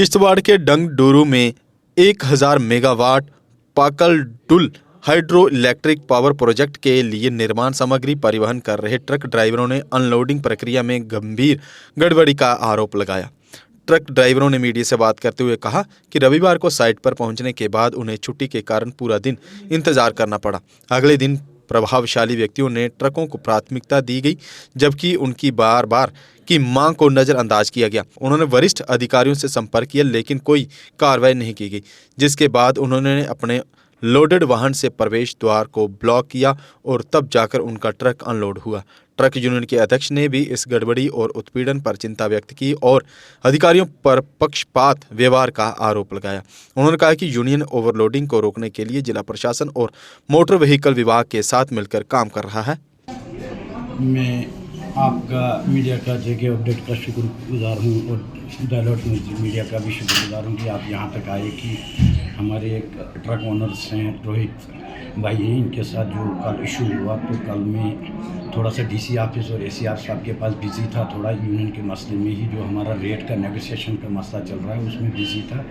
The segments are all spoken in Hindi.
किश्तवाड़ के डंगडोरू में 1000 megawatt Pakaldul hydro electric power project के लिए निर्माण सामग्री परिवहन कर रहे ट्रक ड्राइवरों ने अनलोडिंग प्रक्रिया में गंभीर गड़बड़ी का आरोप लगाया। ट्रक ड्राइवरों ने मीडिया से बात करते हुए कहा कि रविवार को साइट पर पहुंचने के बाद उन्हें छुट्टी के कारण पूरा दिन इंतजार करना पड़ा। अगले दिन प्रभावशाली व्यक्तियों ने ट्रकों को प्राथमिकता दी गई, जबकि उनकी बार बार की मांग को नजरअंदाज किया गया। उन्होंने वरिष्ठ अधिकारियों से संपर्क किया, लेकिन कोई कार्रवाई नहीं की गई, जिसके बाद उन्होंने अपने लोडेड वाहन से प्रवेश द्वार को ब्लॉक किया और तब जाकर उनका ट्रक अनलोड हुआ। ट्रक यूनियन के अध्यक्ष ने भी इस गड़बड़ी और उत्पीड़न पर चिंता व्यक्त की और अधिकारियों पर पक्षपात व्यवहार का आरोप लगाया। उन्होंने कहा कि यूनियन ओवरलोडिंग को रोकने के लिए जिला प्रशासन और मोटर व्हीकल विभाग के साथ मिलकर काम कर रहा है। मैं आपका मीडिया का जेके अपडेट का शुक्रगुजार हूँ और डायलॉग मीडिया का भी शुक्रगुजार हूँ कि आप यहाँ तक आए कि हमारे एक ट्रक ओनर्स हैं रोहित भाई हैं, इनके साथ जो कल इशू हुआ, तो कल मैं थोड़ा सा डीसी ऑफिस और एसीआर साहब के पास बिजी था, थोड़ा यूनियन के मसले में ही जो हमारा रेट का नेगोशिएशन का मसला चल रहा है उसमें बिजी था।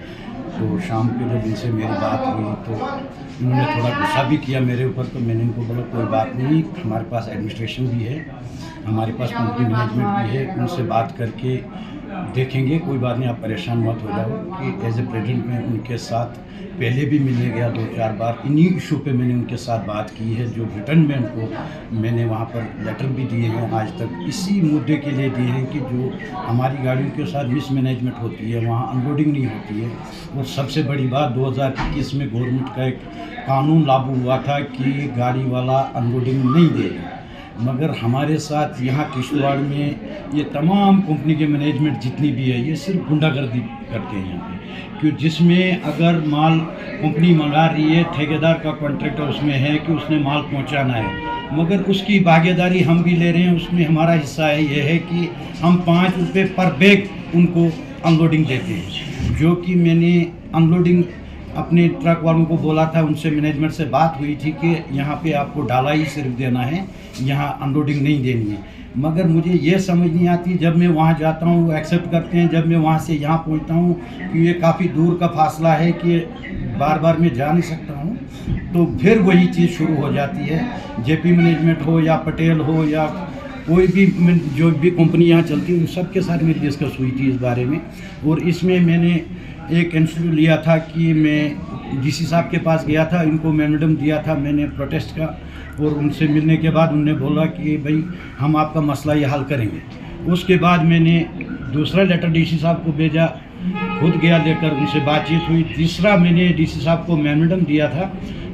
तो शाम को जब इनसे मेरी बात हुई तो उन्होंने थोड़ा गुस्सा भी किया मेरे ऊपर, तो मैंने इनको बोला कोई बात नहीं, हमारे पास एडमिनिस्ट्रेशन भी है, हमारे पास कंपनी मैनेजमेंट भी है, उनसे बात करके देखेंगे, कोई बात नहीं, आप परेशान मत हो जाओ। कि एज ए प्रेसिडेंट मैं उनके साथ पहले भी मिलने गया 2-4 बार, इन्हीं इशू पे मैंने उनके साथ बात की है। जो रिटर्न में उनको मैंने वहाँ पर लेटर भी दिए हैं, आज तक इसी मुद्दे के लिए दिए हैं कि जो हमारी गाड़ियों के साथ मिसमैनेजमेंट होती है, वहाँ अनलोडिंग नहीं होती है। और सबसे बड़ी बात 2021 में गवर्नमेंट का एक कानून लागू हुआ था कि गाड़ी वाला अनलोडिंग नहीं देगा, मगर हमारे साथ यहाँ किश्तवाड़ में ये तमाम कंपनी के मैनेजमेंट जितनी भी है ये सिर्फ गुंडागर्दी करते हैं यहाँ पे। क्यों, जिसमें अगर माल कंपनी मंगा रही है, ठेकेदार का कॉन्ट्रैक्टर उसमें है कि उसने माल पहुँचाना है, मगर उसकी भागीदारी हम भी ले रहे हैं, उसमें हमारा हिस्सा है। ये है कि हम 5 रुपये पर बैग उनको अनलोडिंग देते हैं, जो कि मैंने अनलोडिंग अपने ट्रक वालों को बोला था, उनसे मैनेजमेंट से बात हुई थी कि यहाँ पे आपको डाला ही सिर्फ देना है, यहाँ अनलोडिंग नहीं देनी है। मगर मुझे ये समझ नहीं आती, जब मैं वहाँ जाता हूँ वो एक्सेप्ट करते हैं, जब मैं वहाँ से यहाँ पहुँचता हूँ कि ये काफ़ी दूर का फासला है कि बार बार मैं जा नहीं सकता हूँ, तो फिर वही चीज़ शुरू हो जाती है। जेपी मैनेजमेंट हो या पटेल हो या कोई भी जो भी कंपनी यहाँ चलती है, उन सब के साथ मेरी डिस्कस हुई थी इस बारे में। और इसमें मैंने एक इंस्टीट्यूट लिया था कि मैं डीसी साहब के पास गया था, इनको मेमोरेंडम दिया था मैंने प्रोटेस्ट का, और उनसे मिलने के बाद उन्होंने बोला कि भाई हम आपका मसला ये हल करेंगे। उसके बाद मैंने दूसरा लेटर डीसी साहब को भेजा, खुद गया लेकर, उनसे बातचीत हुई। तीसरा मैंने डीसी साहब को मेमोरेंडम दिया था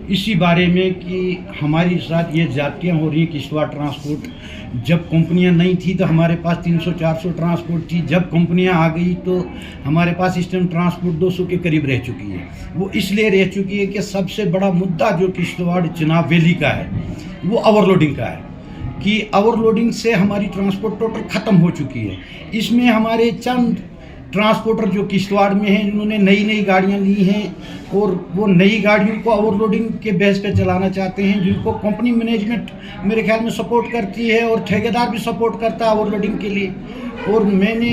इसी बारे में कि हमारे साथ ये जातियाँ हो रही हैं। किश्तवाड़ ट्रांसपोर्ट जब कंपनियां नहीं थी तो हमारे पास 300-400 ट्रांसपोर्ट थी, जब कंपनियां आ गई तो हमारे पास इस टाइम ट्रांसपोर्ट 200 के करीब रह चुकी है। वो इसलिए रह चुकी है कि सबसे बड़ा मुद्दा जो किश्तवाड़ चिनाब वैली का है वो ओवरलोडिंग का है, कि ओवरलोडिंग से हमारी ट्रांसपोर्ट टोटल ख़त्म हो चुकी है। इसमें हमारे चंद ट्रांसपोर्टर जो किश्तवाड़ में हैं, इन्होंने नई गाड़ियां ली हैं और वो नई गाड़ियों को ओवरलोडिंग के बेस पे चलाना चाहते हैं, जिनको कंपनी मैनेजमेंट मेरे ख्याल में सपोर्ट करती है और ठेकेदार भी सपोर्ट करता है ओवरलोडिंग के लिए। और मैंने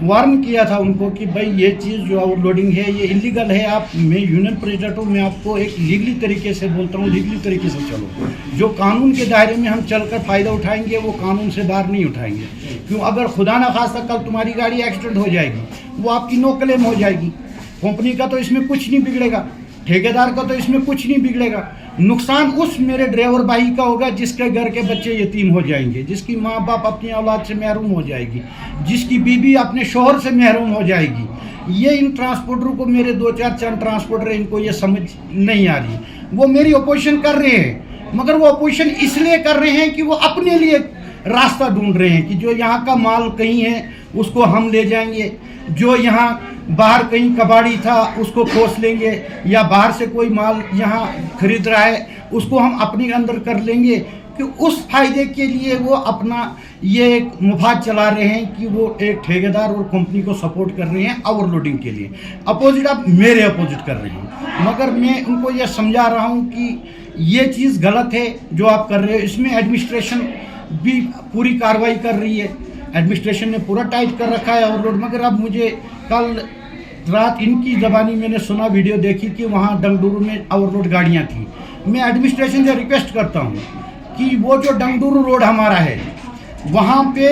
वार्न किया था उनको कि भाई ये चीज़ जो ओवरलोडिंग है ये इलीगल है। आप, मैं यूनियन प्रेसिडेंट हूँ, मैं आपको एक लीगली तरीके से बोलता हूँ, लीगली तरीके से चलो। जो कानून के दायरे में हम चलकर फ़ायदा उठाएंगे वो कानून से बाहर नहीं उठाएंगे। क्यों, अगर खुदा ना खास्ता कल तुम्हारी गाड़ी एक्सीडेंट हो जाएगी, वो आपकी नो क्लेम हो जाएगी। कंपनी का तो इसमें कुछ नहीं बिगड़ेगा, ठेकेदार का तो इसमें कुछ नहीं बिगड़ेगा। नुकसान उस मेरे ड्राइवर भाई का होगा जिसके घर के बच्चे यतीम हो जाएंगे, जिसकी माँ बाप अपनी औलाद से महरूम हो जाएगी, जिसकी बीवी अपने शोहर से महरूम हो जाएगी। ये इन ट्रांसपोर्टरों को, मेरे 2-4 चंद ट्रांसपोर्टर हैं, इनको ये समझ नहीं आ रही। वो मेरी अपोजिशन कर रहे हैं, मगर वो अपोजिशन इसलिए कर रहे हैं कि वो अपने लिए रास्ता ढूंढ रहे हैं कि जो यहाँ का माल कहीं है उसको हम ले जाएंगे, जो यहाँ बाहर कहीं कबाड़ी था उसको खोस लेंगे, या बाहर से कोई माल यहाँ खरीद रहा है उसको हम अपने अंदर कर लेंगे। कि उस फायदे के लिए वो अपना ये एक मुफाद चला रहे हैं कि वो एक ठेकेदार और कंपनी को सपोर्ट कर रहे हैं ओवरलोडिंग के लिए। अपोजिट आप मेरे अपोजिट कर रहे हैं, मगर मैं उनको ये समझा रहा हूँ कि ये चीज़ गलत है जो आप कर रहे हो। इसमें एडमिनिस्ट्रेशन भी पूरी कार्रवाई कर रही है, एडमिनिस्ट्रेशन ने पूरा टाइट कर रखा है ओवरलोड। मगर अब मुझे कल रात इनकी ज़बानी मैंने सुना, वीडियो देखी कि वहाँ डंगडुरु में ओवरलोड गाड़ियाँ थी। मैं एडमिनिस्ट्रेशन से रिक्वेस्ट करता हूँ कि वो जो डंगडुरु रोड हमारा है, वहाँ पे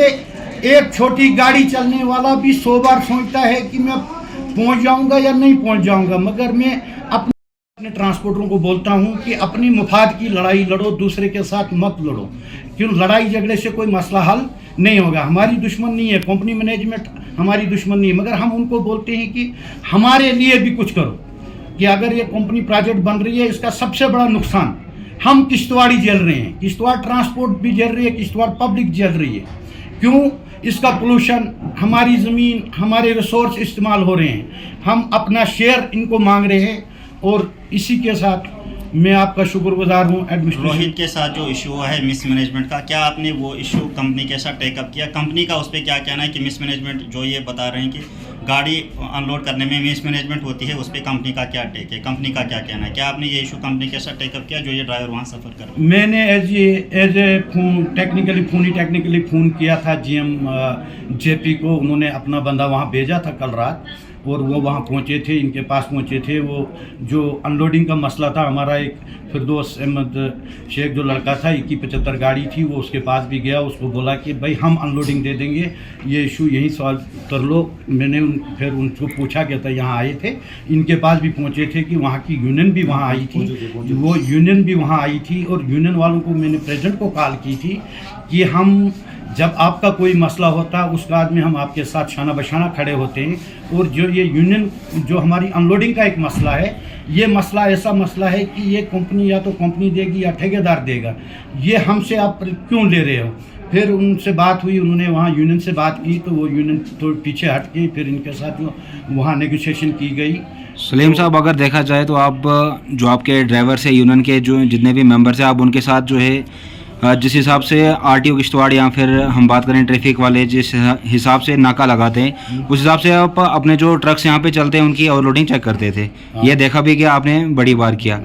एक छोटी गाड़ी चलने वाला भी 100 बार सोचता है कि मैं पहुँच जाऊँगा या नहीं पहुँच जाऊँगा, मगर मैं अपने ट्रांसपोर्टरों को बोलता हूँ कि अपनी मुफाद की लड़ाई लड़ो, दूसरे के साथ मत लड़ो, क्यों लड़ाई झगड़े से कोई मसला हल नहीं होगा। हमारी दुश्मन नहीं है, कंपनी मैनेजमेंट हमारी दुश्मन नहीं है, मगर हम उनको बोलते हैं कि हमारे लिए भी कुछ करो, कि अगर ये कंपनी प्रोजेक्ट बन रही है, इसका सबसे बड़ा नुकसान हम किश्तवाड़ी झेल रहे हैं, किश्तवाड़ ट्रांसपोर्ट भी झेल रही है, किश्तवाड़ पब्लिक झेल रही है। क्यों? इसका पोल्यूशन, हमारी ज़मीन, हमारे रिसोर्स इस्तेमाल हो रहे हैं, हम अपना शेयर इनको मांग रहे हैं। और इसी के साथ मैं आपका शुक्रगुजार हूँ एडमिनिस्ट्रेशन। रोहित के साथ जो इशू हुआ है मिसमैनेजमेंट का, क्या आपने वो इशू कंपनी के साथ टेकअप किया? कंपनी का उस पर क्या कहना है कि मिसमैनेजमेंट जो ये बता रहे हैं कि गाड़ी अनलोड करने में मिसमैनेजमेंट होती है, उस पर कंपनी का क्या टेक है, कंपनी का क्या कहना है? क्या आपने ये इशू कंपनी के साथ टेकअप किया जो ये ड्राइवर वहाँ सफ़र कर रहे हैं? मैंने एज ए टेक्निकली फ़ोन किया था GM JP को, उन्होंने अपना बंदा वहाँ भेजा था कल रात, और वो वहाँ पहुँचे थे, इनके पास पहुँचे थे। वो जो अनलोडिंग का मसला था, हमारा एक फिरदौस अहमद शेख जो लड़का था, 75 गाड़ी थी, वो उसके पास भी गया, उसको बोला कि भाई हम अनलोडिंग दे देंगे, ये इशू यहीं सॉल्व कर लो। मैंने फिर उनको पूछा क्या था, यहाँ आए थे, इनके पास भी पहुँचे थे कि वहाँ की यूनियन भी वहाँ आई थी, वो यूनियन भी वहाँ आई थी, और यूनियन वालों को मैंने प्रेसिडेंट को कॉल की थी कि हम जब आपका कोई मसला होता है उसका आदमी हम आपके साथ शाना बशाना खड़े होते हैं। और जो ये यूनियन जो हमारी अनलोडिंग का एक मसला है, ये मसला ऐसा मसला है कि ये कंपनी या तो कंपनी देगी या ठेकेदार देगा, ये हमसे आप क्यों ले रहे हो। फिर उनसे बात हुई, उन्होंने वहाँ यूनियन से बात की, तो वो यूनियन तो पीछे हट गई, फिर इनके साथ जो वहाँ नेगोशिएशन की गई। सलीम साहब, अगर देखा जाए तो आप जो आपके ड्राइवर से यूनियन के जो जितने भी मेंबर्स हैं, आप उनके साथ जो है जिस हिसाब से RTO किश्तवाड़ या फिर हम बात करें ट्रैफिक वाले जिस हिसाब से नाका लगाते हैं, उस हिसाब से आप अपने जो ट्रक्स यहाँ पे चलते हैं उनकी ओवरलोडिंग चेक करते थे। ये देखा भी कि आपने बड़ी बार किया।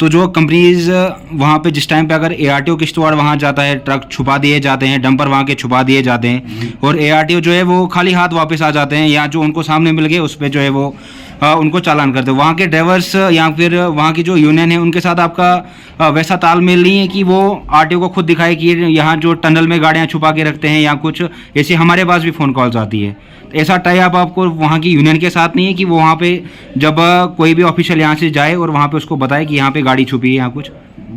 तो जो कंपनीज वहाँ पे जिस टाइम पे अगर ARTO किश्तवाड़ वहाँ जाता है, ट्रक छुपा दिए जाते हैं, डंपर वहाँ के छुपा दिए जाते हैं, और ARTO जो है वो खाली हाथ वापस आ जाते हैं, या जो उनको सामने मिल गए उस पर जो है वो उनको चालान करते हैं। वहाँ के ड्राइवर्स या फिर वहाँ की जो यूनियन है उनके साथ आपका वैसा तालमेल नहीं है कि वो RTO को खुद दिखाए कि यहाँ जो टनल में गाड़ियाँ छुपा के रखते हैं या कुछ ऐसे? हमारे पास भी फ़ोन कॉल्स आती है, ऐसा टाई अप आपको वहाँ की यूनियन के साथ नहीं है कि वो वहाँ पे जब कोई भी ऑफिशियल यहाँ से जाए और वहाँ पे उसको बताए कि यहाँ पे गाड़ी छुपी है या कुछ?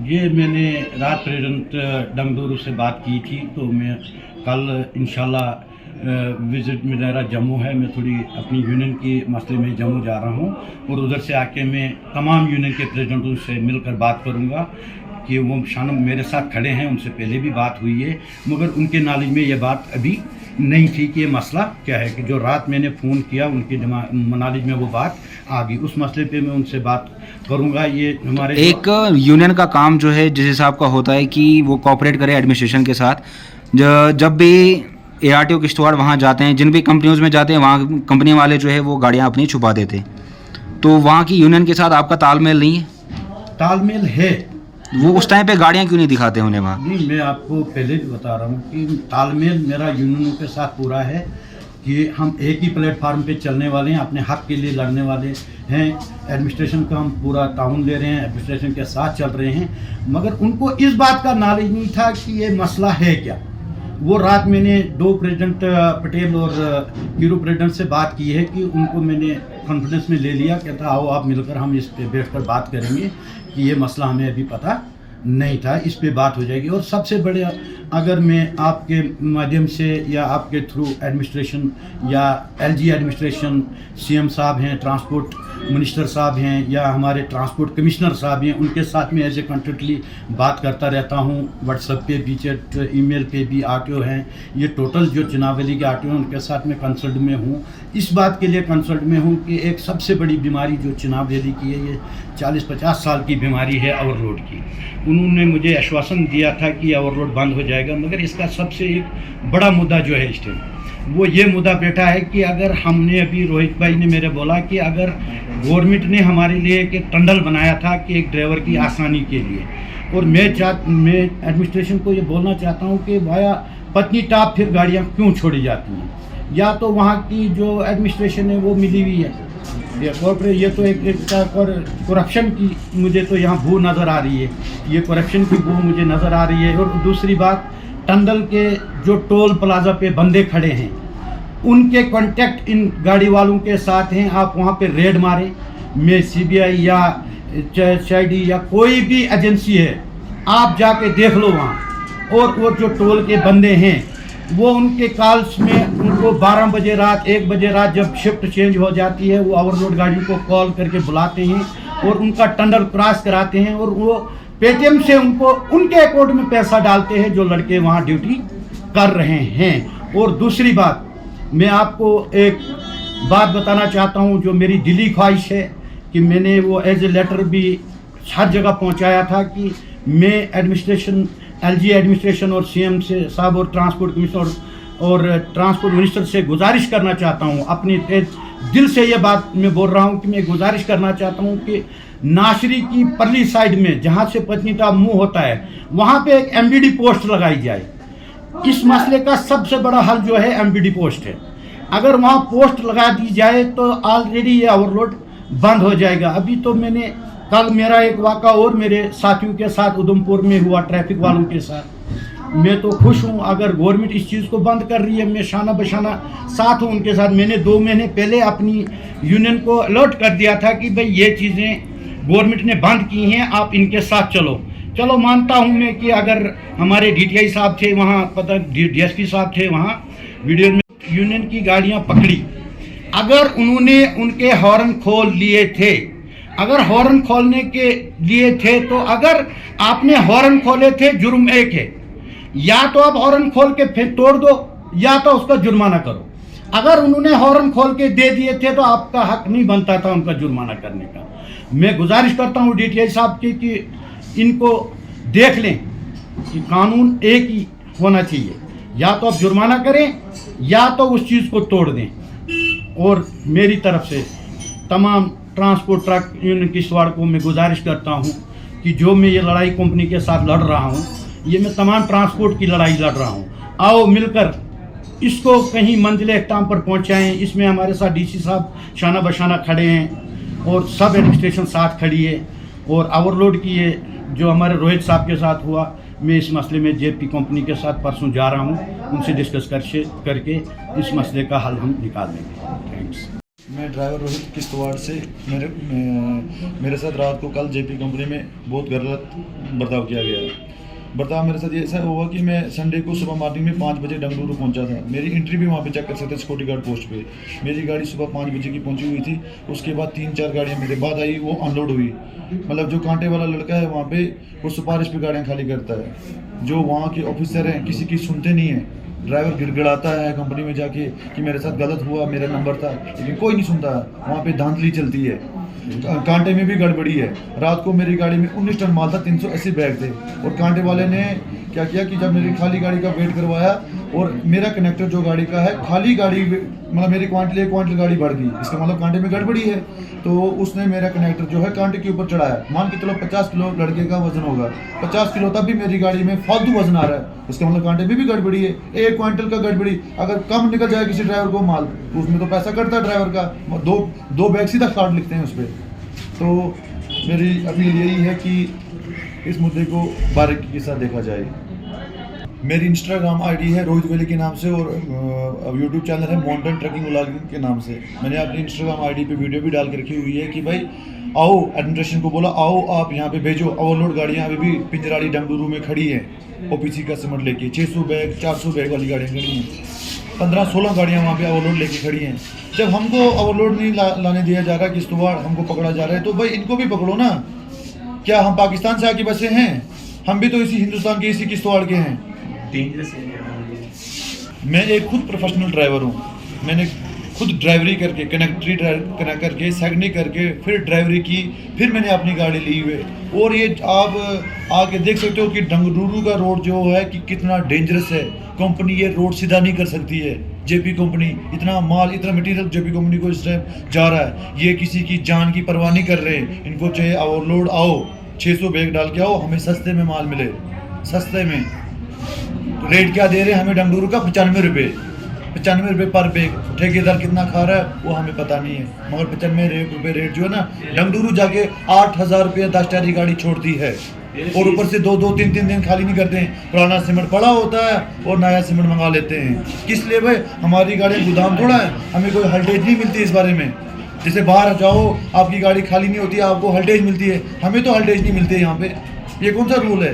ये मैंने रात प्रेसिडेंट डंगडुरु से बात की थी, तो मैं कल इंशाल्लाह विज़िट मेरा जम्मू है, मैं थोड़ी अपनी यूनियन के मसले में जम्मू जा रहा हूँ, और उधर से आके मैं तमाम यूनियन के प्रेसिडेंटों से मिलकर बात करूँगा कि वो शानम मेरे साथ खड़े हैं, उनसे पहले भी बात हुई है, मगर उनके नॉलेज में ये बात अभी नहीं थी कि ये मसला क्या है। कि जो रात मैंने फ़ोन किया उनके नॉलेज में वो बात आ गई, उस मसले पे मैं उनसे बात करूँगा। ये हमारे एक यूनियन का काम जो है जिस हिसाब का होता है कि वो कोऑपरेट करे एडमिनिस्ट्रेशन के साथ। जब भी ARTO किश्तवाड़ वहाँ जाते हैं, जिन भी कंपनियों में जाते हैं, वहाँ कंपनी वाले जो है वो गाड़ियाँ अपनी छुपा देते हैं, तो वहाँ की यूनियन के साथ आपका तालमेल नहीं है? तालमेल है। वो उस टाइम पे गाड़ियाँ क्यों नहीं दिखाते उन्हें वहाँ? नहीं, मैं आपको पहले भी बता रहा हूँ कि तालमेल मेरा यूनियनों के साथ पूरा है कि हम एक ही प्लेटफार्म पे चलने वाले हैं, अपने हक के लिए लड़ने वाले हैं। एडमिनिस्ट्रेशन का हम पूरा ताउन ले रहे हैं, एडमिनिस्ट्रेशन के साथ चल रहे हैं, मगर उनको इस बात का नॉलेज नहीं था कि ये मसला है क्या। वो रात मैंने 2 प्रेसिडेंट पटेल और हीरो प्रेसिडेंट से बात की है कि उनको मैंने कॉन्फ्रेंस में ले लिया, कहता आओ आप मिलकर हम इस पे बैठ कर बात करेंगे कि ये मसला हमें अभी पता नहीं था, इस पे बात हो जाएगी। और सबसे बड़े, अगर मैं आपके माध्यम से या आपके थ्रू एडमिनिस्ट्रेशन या LG एडमिनिस्ट्रेशन, CM साहब हैं, ट्रांसपोर्ट मिनिस्टर साहब हैं, या हमारे ट्रांसपोर्ट कमिश्नर साहब हैं, उनके साथ में एज ए कंटिन्यूसली बात करता रहता हूँ। व्हाट्सएप पे भी, चैट ईमेल पे भी RTO हैं, ये टोटल जो चुनावली के RTO हैं उनके साथ में कंसल्ट में हूँ। इस बात के लिए कंसल्ट में हूँ कि एक सबसे बड़ी बीमारी जो चुनाव रैली की है, ये 40-50 साल की बीमारी है ओवरलोड की। उन्होंने मुझे आश्वासन दिया था कि ओवरलोड बंद हो जाएगा, मगर इसका सबसे एक बड़ा मुद्दा जो है इस टाइम, वो ये मुद्दा बैठा है कि अगर हमने अभी रोहित भाई ने मेरे बोला कि अगर गवर्नमेंट ने हमारे लिए एक टंडल बनाया था कि एक ड्राइवर की आसानी के लिए, और मैं एडमिनिस्ट्रेशन को ये बोलना चाहता हूँ कि भाया पत्नी टाप फिर गाड़ियाँ क्यों छोड़ी जाती हैं। या तो वहाँ की जो एडमिनिस्ट्रेशन है वो मिली हुई है, ये कॉर्पोरेट, ये तो एक करप्शन की मुझे तो यहाँ बू नज़र आ रही है, ये करप्शन की बू मुझे नज़र आ रही है। और दूसरी बात, टंडल के जो टोल प्लाजा पे बंदे खड़े हैं उनके कांटेक्ट इन गाड़ी वालों के साथ हैं। आप वहाँ पे रेड मारें, में CBI या CID या कोई भी एजेंसी है, आप जाके देख लो वहाँ। और वो जो टोल के बंदे हैं वो उनके कॉल्स में उनको 12 बजे रात 1 बजे रात जब शिफ्ट चेंज हो जाती है, वो ओवरलोड गाड़ियों को कॉल करके बुलाते हैं और उनका टंडल क्रॉस कराते हैं और वो पेटीएम से उनको उनके अकाउंट में पैसा डालते हैं जो लड़के वहाँ ड्यूटी कर रहे हैं। और दूसरी बात, मैं आपको एक बात बताना चाहता हूँ जो मेरी दिली ख्वाहिश है कि मैंने वो एज ए लेटर भी हर जगह पहुँचाया था कि मैं एडमिनिस्ट्रेशन, LG एडमिनिस्ट्रेशन और CM से साहब और ट्रांसपोर्ट कमिश्नर और ट्रांसपोर्ट मिनिस्टर से गुजारिश करना चाहता हूँ, अपनी दिल से ये बात मैं बोल रहा हूँ कि मैं गुजारिश करना चाहता हूँ कि नाशरी की परली साइड में जहाँ से पत्नीटॉप मुँह होता है वहाँ पे एक MBD पोस्ट लगाई जाए। इस मसले का सबसे बड़ा हल जो है MBD पोस्ट है। अगर वहाँ पोस्ट लगा दी जाए तो ऑलरेडी ये ओवरलोड बंद हो जाएगा। अभी तो मैंने कल मेरा एक वाक़ा और मेरे साथियों के साथ उधमपुर में हुआ, ट्रैफिक वालों के साथ। मैं तो खुश हूँ अगर गवर्नमेंट इस चीज़ को बंद कर रही है, मैं शाना बशाना साथ हूँ उनके साथ। मैंने 2 महीने पहले अपनी यूनियन को अलर्ट कर दिया था कि भाई ये चीज़ें गवर्नमेंट ने बंद की हैं, आप इनके साथ चलो मानता हूँ मैं कि अगर हमारे DTI साहब थे वहाँ, पता DSP साहब थे वहाँ, वीडियो में यूनियन की गाड़ियाँ पकड़ी, अगर उन्होंने उनके हॉर्न खोल लिए थे, अगर हॉर्न खोलने के लिए थे तो अगर आपने हॉर्न खोले थे जुर्म एक है, या तो आप हॉर्न खोल के फिर तोड़ दो या तो उसका जुर्माना करो। अगर उन्होंने हॉर्न खोल के दे दिए थे तो आपका हक नहीं बनता था उनका जुर्माना करने का। मैं गुजारिश करता हूँ DTI साहब की कि इनको देख लें कि कानून एक ही होना चाहिए, या तो आप जुर्माना करें या तो उस चीज़ को तोड़ दें। और मेरी तरफ से तमाम ट्रांसपोर्ट ट्रक यूनियन किश्तवाड़ को मैं गुजारिश करता हूँ कि जो मैं ये लड़ाई कंपनी के साथ लड़ रहा हूँ, ये मैं तमाम ट्रांसपोर्ट की लड़ाई लड़ रहा हूँ, आओ मिलकर इसको कहीं मंजिल इख्तिताम पर पहुँचाएँ। इसमें हमारे साथ DC साहब शाना बशाना खड़े हैं और सब एडमिनिस्ट्रेशन साथ खड़ी है। और ओवरलोड की ये जो हमारे रोहित साहब के साथ हुआ, मैं इस मसले में JP कंपनी के साथ परसों जा रहा हूँ, उनसे डिस्कस करके इस मसले का हल हम निकाल देंगे। थैंक्स। मैं ड्राइवर रोहित किश्तवाड़ से, मेरे साथ रात को कल JP कंपनी में बहुत गलत बर्ताव किया गया। बर्ताव मेरे साथ ये ऐसा हुआ कि मैं संडे को सुबह मॉर्निंग में 5 बजे डंगलुरु पहुंचा था। मेरी एंट्री भी वहाँ पे चेक कर सकते सिक्योरिटी गार्ड पोस्ट पे। मेरी गाड़ी सुबह 5 बजे की पहुंची हुई थी। उसके बाद 3-4 गाड़ियाँ मेरे बाद आई, वो अनलोड हुई। मतलब जो कांटे वाला लड़का है वहाँ पे, वो सिफारिश पे गाड़ियाँ खाली करता है। जो वहाँ के ऑफिसर हैं किसी की सुनते नहीं हैं। ड्राइवर गिड़गिड़ाता है कंपनी में जाके कि मेरे साथ गलत हुआ, मेरा नंबर था, लेकिन कोई नहीं सुनता। वहाँ पे धांधली चलती है, कांटे में भी गड़बड़ी है। रात को मेरी गाड़ी में 19 टन माल था, 380 बैग थे। और कांटे वाले ने क्या किया कि जब मेरी खाली गाड़ी का वेट करवाया और मेरा कनेक्टर जो गाड़ी का है खाली गाड़ी, मतलब मेरी क्वांटल गाड़ी बढ़ गई, इसका मतलब कांटे में गड़बड़ी है। तो उसने मेरा कनेक्टर जो है कांटे के ऊपर चढ़ाया। मान के चलो 50 किलो लड़के का वजन होगा, 50 किलो तब भी मेरी गाड़ी में फालतू वजन आ रहा है, इसका मतलब कांटे में भी गड़बड़ी है। 1 क्वांटल का गड़बड़ी, अगर कम निकल जाए किसी ड्राइवर को माल, तो उसमें तो पैसा कटता है ड्राइवर का। दो बैग सीधा शार्ट लिखते हैं उस पर। तो मेरी अपील यही है कि इस मुद्दे को बारीकी के साथ देखा जाए। मेरी इंस्टाग्राम आईडी है रोहित वैली के नाम से और यूट्यूब चैनल है माउंटेन ट्रकिंग व्लॉगिंग के नाम से। मैंने अपनी इंस्टाग्राम आईडी पे वीडियो भी डाल के रखी हुई है कि भाई आओ, एडमिनिस्ट्रेशन को बोला आओ आप यहाँ पे भेजो। ओवरलोड गाड़ियाँ अभी भी पिंजराड़ी डंगलुरु में खड़ी हैं, OPC का सीमेंट लेके 600 बैग 400 बैग वाली गाड़ियाँ खड़ी हैं। 15-16 गाड़ियाँ वहाँ पे ओवरलोड लेके खड़ी हैं। जब हमको ओवरलोड नहीं लाने दिया जा रहा, किश्तवाड़ हमको पकड़ा जा रहा है, तो भाई इनको भी पकड़ो ना। क्या हम पाकिस्तान से आके बसे हैं? हम भी तो इसी हिंदुस्तान के, इसी किश्तवाड़ के हैं। मैं एक खुद प्रोफेशनल ड्राइवर हूँ। मैंने खुद ड्राइवरी करके, कनेक्टरी करके, सेकंडरी करके, फिर ड्राइवरी की, फिर मैंने अपनी गाड़ी ली हुई। और ये आप आके देख सकते हो कि डंगलुरु का रोड जो है कि कितना डेंजरस है। कंपनी ये रोड सीधा नहीं कर सकती है। JP कंपनी इतना माल, इतना मटेरियल JP कंपनी को इस टाइम जा रहा है, ये किसी की जान की परवाह नहीं कर रहे। इनको चाहिए ओवरलोड आओ, 600 बैग डाल के आओ, हमें सस्ते में माल मिले। सस्ते में रेट क्या दे रहे हैं हमें डंगलुरु का? 95 रुपये। 95 रुपये पर बैग। ठेकेदार कितना खा रहा है वो हमें पता नहीं है, मगर 95 रुपये रेट जो है ना, डंगडूरू जाके 8,000 रुपये 10 टायरी गाड़ी छोड़ती है, और ऊपर से 2-3 दिन खाली नहीं करते हैं। पुराना सीमेंट पड़ा होता है और नया सीमेंट मंगा लेते हैं। किस लिए भाई? हमारी गाड़ी गोदाम थोड़ा है, हमें कोई हल्टेज नहीं मिलती इस बारे में। जैसे बाहर जाओ आपकी गाड़ी खाली नहीं होती है, आपको हल्टेज मिलती है, हमें तो हल्टेज नहीं मिलती है यहाँ पे। ये कौन सा रूल है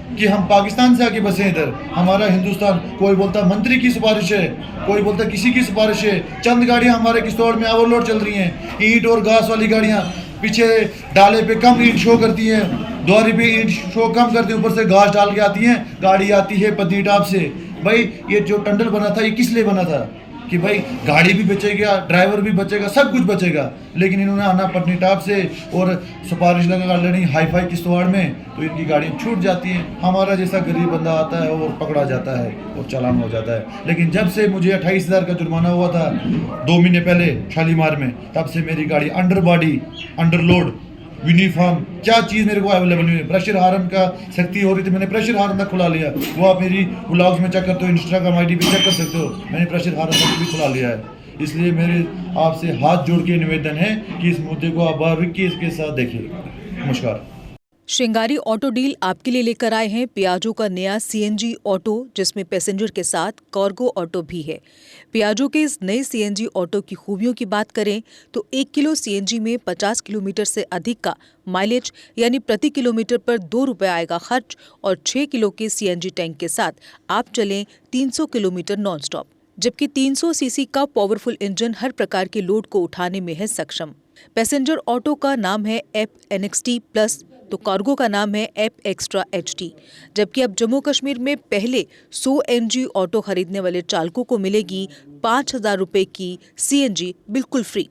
कि हम पाकिस्तान से आके बसे इधर? हमारा हिंदुस्तान, कोई बोलता मंत्री की सिफारिश है, कोई बोलता किसी की सिफारिश है। चंद गाड़ियाँ हमारे किश्तवाड़ में ओवरलोड चल रही हैं, ईंट और घास वाली गाड़ियाँ। पीछे डाले पे कम ईंट शो करती हैं, द्वारी पे ईंट शो कम करती है, ऊपर से घास डाल के आती हैं, गाड़ी आती है पत्नीटाप से। भाई ये जो टंडल बना था ये किस लिए बना था? कि भाई गाड़ी भी बचेगा, ड्राइवर भी बचेगा, सब कुछ बचेगा। लेकिन इन्होंने आना पत्नीटाप से और सिफारिश लगा लेनी हाई फाई किश्तवाड़ में, तो इनकी गाड़ियाँ छूट जाती हैं। हमारा जैसा गरीब बंदा आता है और पकड़ा जाता है और चालान हो जाता है। लेकिन जब से मुझे 28,000 का जुर्माना हुआ था 2 महीने पहले शालीमार में, तब से मेरी गाड़ी under body, under load, uniform, क्या चीज़ मेरे को अवेलेबल नहीं है। प्रेशर हार्न का सख्ती हो रही थी, मैंने प्रेशर हार्न तक खुला लिया। वो आप मेरी ब्लॉग्स में चेक करते हो, इंस्टाग्राम आईडी पे चेक कर सकते हो, मैंने प्रेशर हार्न तक भी खुला लिया है। इसलिए मेरे आपसे हाथ जोड़ के निवेदन है कि इस मुद्दे को आप बारीकी के साथ देखिए। नमस्कार। श्रृंगारी ऑटो डील आपके लिए लेकर आए हैं पियाजो का नया सीएनजी ऑटो, जिसमें पैसेंजर के साथ कार्गो ऑटो भी है। पियाजो के इस नए सीएनजी ऑटो की खूबियों की बात करें तो 1 किलो सीएनजी में 50 किलोमीटर से अधिक का माइलेज, यानी प्रति किलोमीटर पर 2 रुपये आएगा खर्च, और 6 किलो के सीएनजी टैंक के साथ आप चलें 300 किलोमीटर नॉन स्टॉप। जबकि 300 सीसी का पावरफुल इंजन हर प्रकार के लोड को उठाने में है सक्षम। पैसेंजर ऑटो का नाम है एप NXT प्लस, तो कार्गो का नाम है एप एक्स्ट्रा HD। जबकि अब जम्मू कश्मीर में पहले 100 MG ऑटो खरीदने वाले चालकों को मिलेगी 5,000 रुपये की CNG बिल्कुल फ्री,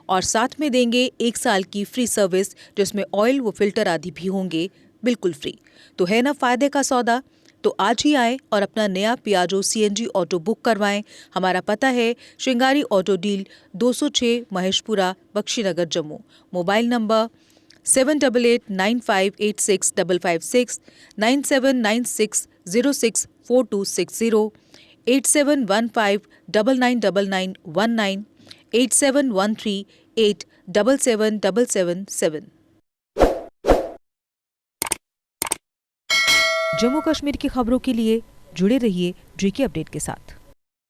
और साथ में देंगे 1 साल की फ्री सर्विस, जिसमें ऑयल व फिल्टर आदि भी होंगे बिल्कुल फ्री। तो है ना फायदे का सौदा? तो आज ही आए और अपना नया पियाजो CNG ऑटो बुक करवाएं। हमारा पता है Shringari auto deal 206 Maheshpura, Bakshinagar, Jammu. Mobile number 7889586556, 9796064260, 8715999919, 8713877777। Jammu Kashmir की खबरों के लिए जुड़े रहिए GK अपडेट के साथ।